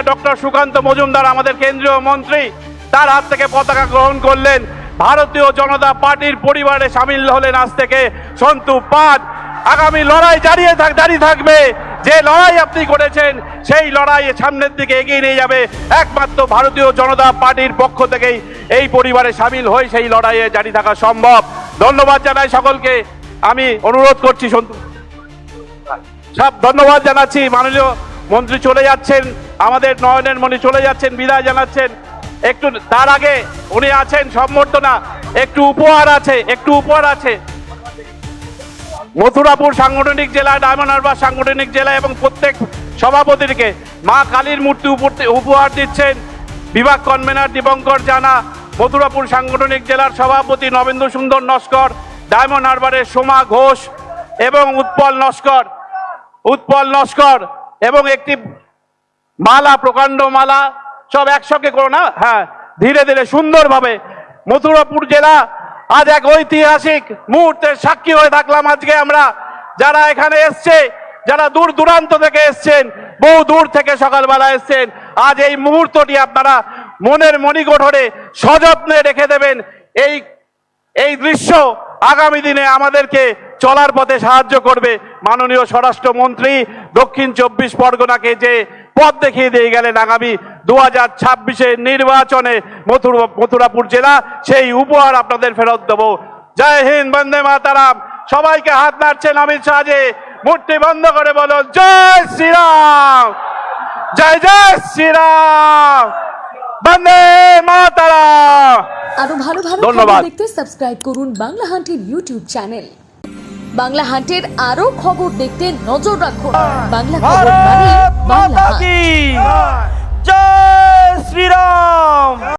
Doctor Sukanta Majumdar আমাদের কেন্দ্রীয় মন্ত্রী, তার হাত থেকে পতাকা গ্রহণ করলেন। ভারতীয় জনতা পার্টির পরিবারে সামিল হলেন আজ থেকে সন্তু পাদ। আগামী লড়াই দাঁড়িয়ে থাকবে। যে লড়াই আপনি করেছেন সেই লড়াই সামনের দিকে এগিয়ে নিয়ে যাবে একমাত্র ভারতীয় জনতা পার্টির পক্ষ থেকেই। এই পরিবারে সামিল হয়ে সেই লড়াইয়ে জারি থাকা সম্ভব। ধন্যবাদ জানাই সকলকে। আমি অনুরোধ করছি সন্তু সব ধন্যবাদ জানাচ্ছি। মাননীয় মন্ত্রী চলে যাচ্ছেন, আমাদের নয়নের মণি চলে যাচ্ছেন, বিদায় জানাচ্ছেন। একটু তার আগে উনি আছেন সম্বর্ধনা, একটু উপহার আছে। মথুরাপুর সাংগঠনিক জেলা, ডায়মন্ড হারবার সাংগঠনিক জেলা এবং প্রত্যেক সভাপতিকে মা কালীর মূর্তি উপহার দিচ্ছেন বিভাগ কনভেনার দীপঙ্কর জানা, মথুরাপুর সাংগঠনিক জেলার সভাপতি নবেন্দু সুন্দর নস্কর, ডায়মন্ড হারবারের সোমা ঘোষ এবং উৎপল নস্কর এবং একটি মালা, প্রকাণ্ড মালা, সব একসঙ্গে করো না, হ্যাঁ, ধীরে ধীরে সুন্দরভাবে। মথুরাপুর জেলা আজ এক ঐতিহাসিক মুহূর্তের সাক্ষী হয়ে থাকলাম আজকে আমরা। যারা এখানে এসছে, যারা দূর দূরান্ত থেকে এসছেন, বহু দূর থেকে সকালবেলা এসছেন, আজ এই মুহূর্তটি আপনারা মনের মণিকোঠরে সযত্নে রেখে দেবেন। এই দৃশ্য আগামী দিনে আমাদেরকে চলার পথে সাহায্য করবে। মাননীয় স্বরাষ্ট্রমন্ত্রী দক্ষিণ 24 পরগনাকে যে পথ দেখিয়ে দিয়ে গেলেন আগামী 2026-এর নির্বাচনে মথুরাপুর জেলা, সেই উপহার আপনাদের ফেরত দেবো। জয় হিন্দ, বন্দে মাতারাম। সবাইকে হাত নাড়ছেন অমিত শাহজি, মূর্তি বন্ধ করে বলো জয় শ্রীরাম, জয় জয় শ্রীরাম, বন্দে মাতারাম। আরো ভালো ভালো ধন্যবাদ। খবর দেখতে সাবস্ক্রাইব করুন বাংলা হান্টের ইউটিউব চ্যানেল। বাংলা হান্টের আরো খবর দেখতে নজর রাখুন বাংলা খবর মানে বাংলা হান্ট।